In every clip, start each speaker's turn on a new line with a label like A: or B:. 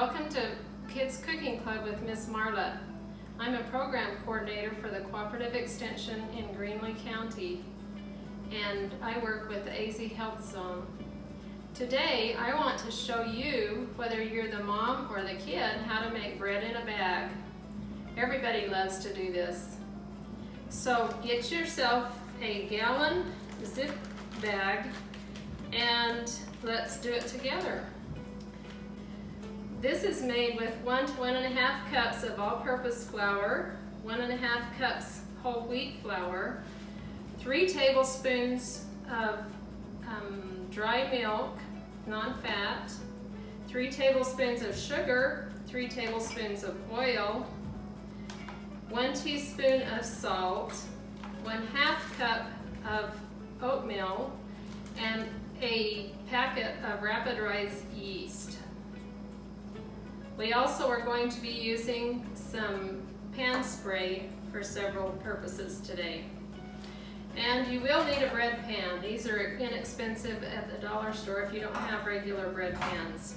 A: Welcome to Kids Cooking Club with Miss Marla. I'm a program coordinator for the Cooperative Extension in Greenlee County, and I work with the AZ Health Zone. Today, I want to show you, whether you're the mom or the kid, how to make bread in a bag. Everybody loves to do this. So get yourself a gallon zip bag and let's do it together. This is made with 1 to 1.5 cups of all-purpose flour, 1.5 cups whole wheat flour, 3 tablespoons of dry milk, non-fat, 3 tablespoons of sugar, 3 tablespoons of oil, 1 teaspoon of salt, 1/2 cup of oatmeal, and a packet of rapid rise yeast. We also are going to be using some pan spray for several purposes today. And you will need a bread pan. These are inexpensive at the dollar store if you don't have regular bread pans.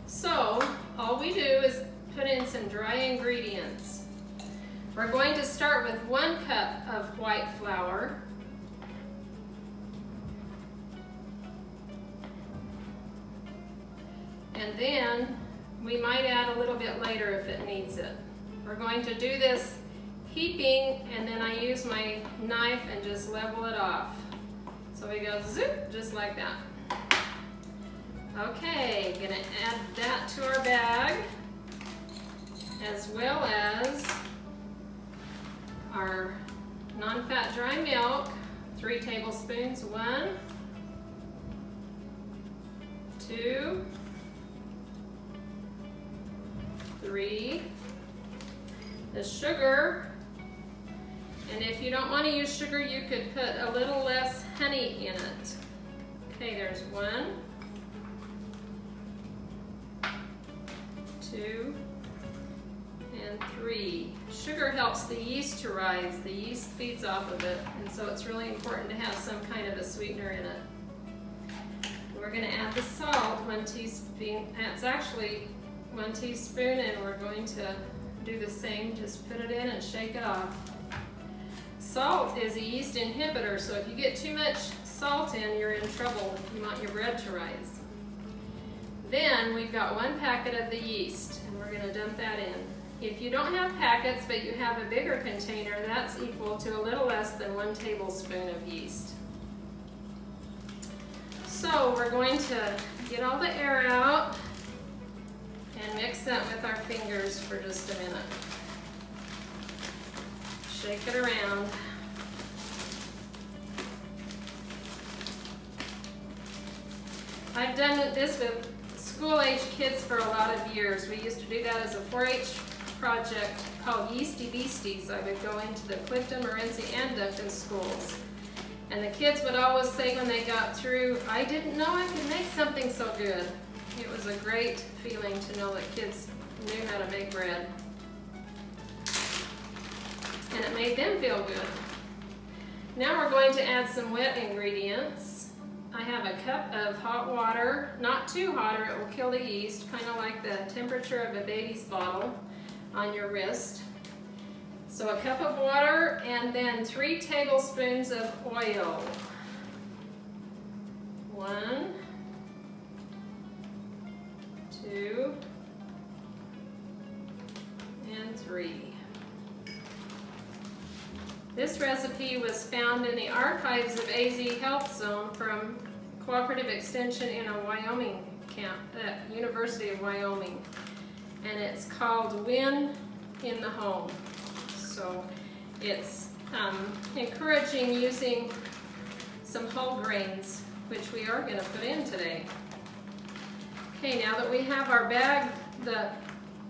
A: So, all we do is put in some dry ingredients. We're going to start with 1 cup of white flour. And then we might add a little bit later if it needs it. We're going to do this heaping, and then I use my knife and just level it off. So we go zoop, just like that. Okay, gonna add that to our bag, as well as our non-fat dry milk, 3 tablespoons, 1, 2, 3, the sugar, and if you don't want to use sugar, you could put a little less honey in it. Okay, there's 1, 2, and 3. Sugar helps the yeast to rise. The yeast feeds off of it, and so it's really important to have some kind of a sweetener in it. We're going to add the salt, 1 teaspoon. That's actually 1 teaspoon, and we're going to do the same. Just put it in and shake it off. Salt is a yeast inhibitor, so if you get too much salt in, you're in trouble if you want your bread to rise. Then we've got 1 packet of the yeast, and we're going to dump that in. If you don't have packets, but you have a bigger container, that's equal to a little less than 1 tablespoon of yeast. So we're going to get all the air out and mix that with our fingers for just a minute. Shake it around. I've done this with school-age kids for a lot of years. We used to do that as a 4-H project called Yeasty Beasties. I would go into the Clifton, Morenci, and Duncan schools. And the kids would always say when they got through, "I didn't know I could make something so good." It was a great feeling to know that kids knew how to make bread. And it made them feel good. Now we're going to add some wet ingredients. I have a cup of hot water, not too hot or it will kill the yeast, kind of like the temperature of a baby's bottle on your wrist. So a cup of water, and then 3 tablespoons of oil. 1, 2, and 3. This recipe was found in the archives of AZ Health Zone from Cooperative Extension in a Wyoming camp at University of Wyoming, and it's called Win in the Home. So it's encouraging using some whole grains, which we are going to put in today. Okay, now that we have our bag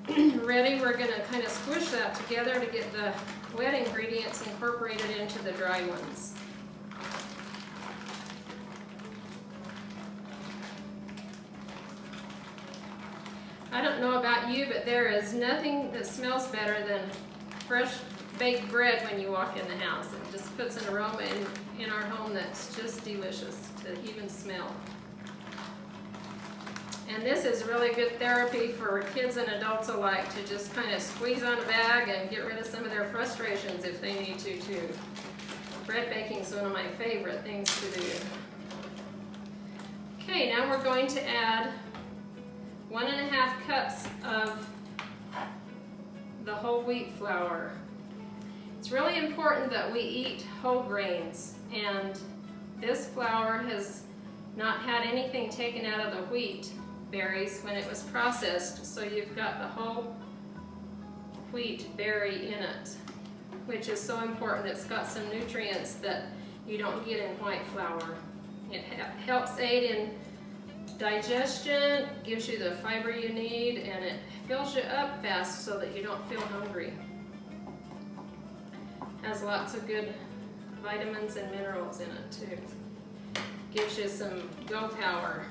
A: ready, we're going to kind of squish that together to get the wet ingredients incorporated into the dry ones. I don't know about you, but there is nothing that smells better than fresh baked bread when you walk in the house. It just puts an aroma in our home that's just delicious to even smell. And this is really good therapy for kids and adults alike to just kind of squeeze on a bag and get rid of some of their frustrations if they need to too. Bread baking is one of my favorite things to do. Okay, now we're going to add 1.5 cups of the whole wheat flour. It's really important that we eat whole grains, and this flour has not had anything taken out of the wheat berries when it was processed, so you've got the whole wheat berry in it, which is so important. It's got some nutrients that you don't get in white flour. It helps aid in digestion, gives you the fiber you need, and it fills you up fast so that you don't feel hungry. Has lots of good vitamins and minerals in it too. Gives you some go power.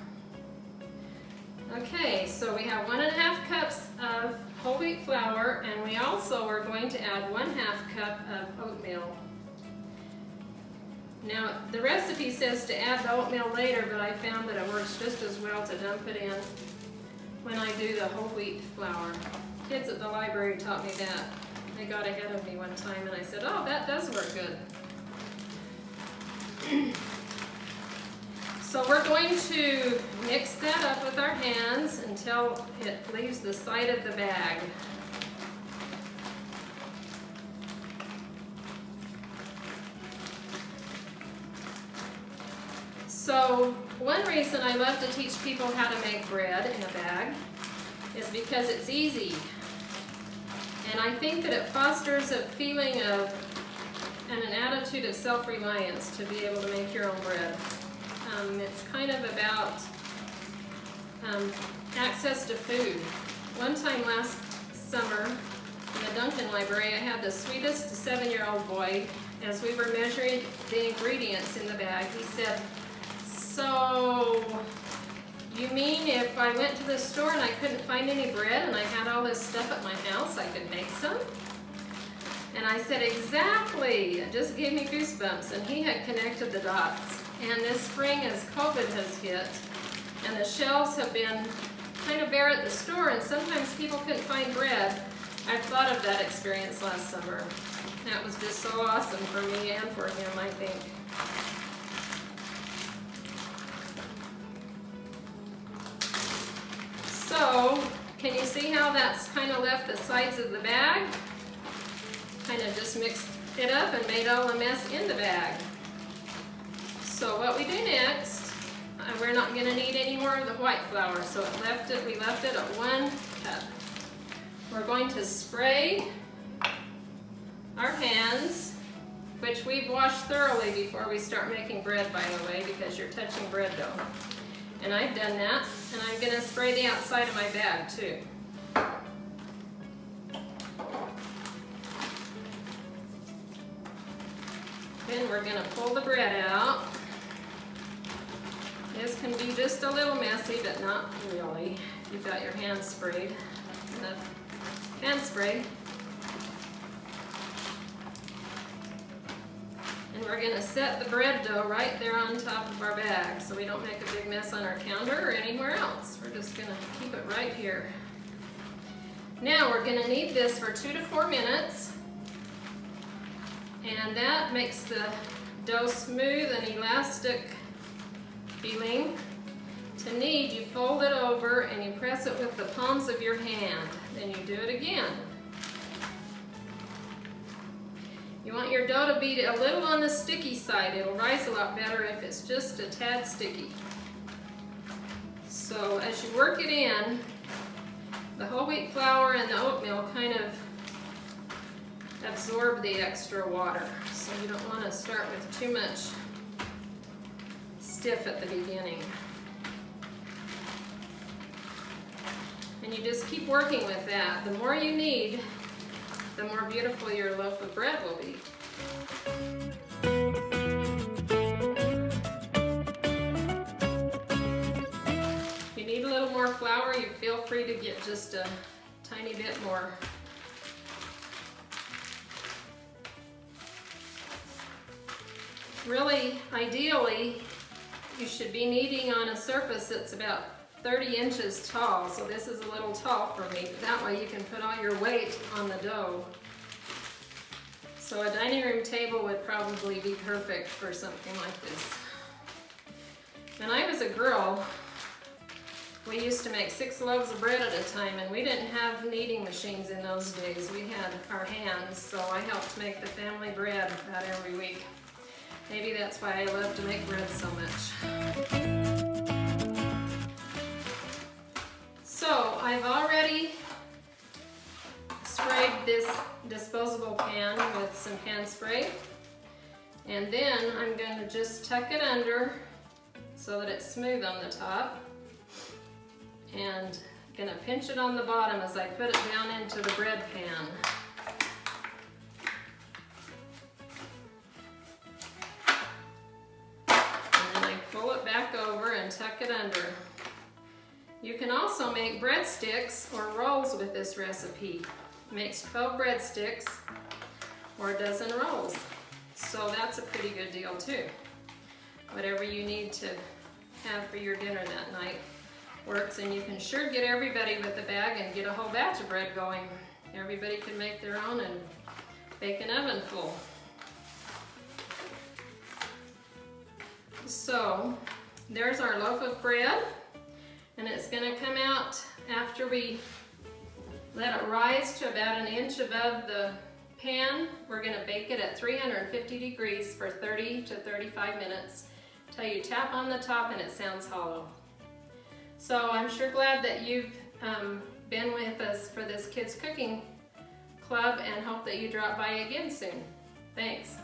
A: Okay, so we have 1.5 cups of whole wheat flour, and we also are going to add 1/2 cup of oatmeal. Now, the recipe says to add the oatmeal later, but I found that it works just as well to dump it in when I do the whole wheat flour. Kids at the library taught me that. They got ahead of me one time, and I said, oh, that does work good. So we're going to mix that up with our hands until it leaves the side of the bag. So one reason I love to teach people how to make bread in a bag is because it's easy. And I think that it fosters a feeling of and an attitude of self-reliance to be able to make your own bread. It's kind of about access to food. One time last summer in the Duncan Library, I had the sweetest 7-year-old boy. As we were measuring the ingredients in the bag, he said, so you mean if I went to the store and I couldn't find any bread and I had all this stuff at my house, I could make some? And I said, exactly. It just gave me goosebumps, and he had connected the dots. And this spring, as COVID has hit, and the shelves have been kind of bare at the store, and sometimes people couldn't find bread, I've thought of that experience last summer. That was just so awesome for me and for him, I think. So, can you see how that's kind of left the sides of the bag? Kind of just mixed it up and made all the mess in the bag. So what we do next, we're not going to need any more of the white flour, so we left it at 1 cup. We're going to spray our hands, which we've washed thoroughly before we start making bread, by the way, because you're touching bread dough. And I've done that, and I'm going to spray the outside of my bag too. Then we're going to pull the bread out. This can be just a little messy, but not really. You've got your hands sprayed. Enough hand spray. And we're going to set the bread dough right there on top of our bag so we don't make a big mess on our counter or anywhere else. We're just going to keep it right here. Now we're going to knead this for 2 to 4 minutes. And that makes the dough smooth and elastic feeling. To knead, you fold it over and you press it with the palms of your hand. Then you do it again. You want your dough to be a little on the sticky side. It'll rise a lot better if it's just a tad sticky. So as you work it in, the whole wheat flour and the oatmeal kind of absorb the extra water. So you don't want to start with too much stiff at the beginning. And you just keep working with that. The more you knead, the more beautiful your loaf of bread will be. If you need a little more flour, you feel free to get just a tiny bit more. Really, ideally, you should be kneading on a surface that's about 30 inches tall, so this is a little tall for me, but that way you can put all your weight on the dough. So a dining room table would probably be perfect for something like this. When I was a girl, we used to make 6 loaves of bread at a time, and we didn't have kneading machines in those days. We had our hands, so I helped make the family bread about every week. Maybe that's why I love to make bread so much. So I've already sprayed this disposable pan with some pan spray, and then I'm going to just tuck it under so that it's smooth on the top, and I'm going to pinch it on the bottom as I put it down into the bread pan. And then I pull it back over and tuck it under. You can also make breadsticks or rolls with this recipe. It makes 12 breadsticks or a dozen rolls. So that's a pretty good deal too. Whatever you need to have for your dinner that night works, and you can sure get everybody with the bag and get a whole batch of bread going. Everybody can make their own and bake an oven full. So there's our loaf of bread. And it's going to come out after we let it rise to about an inch above the pan. We're going to bake it at 350 degrees for 30 to 35 minutes till you tap on the top and it sounds hollow. So I'm sure glad that you've been with us for this Kids Cooking Club, and hope that you drop by again soon. Thanks.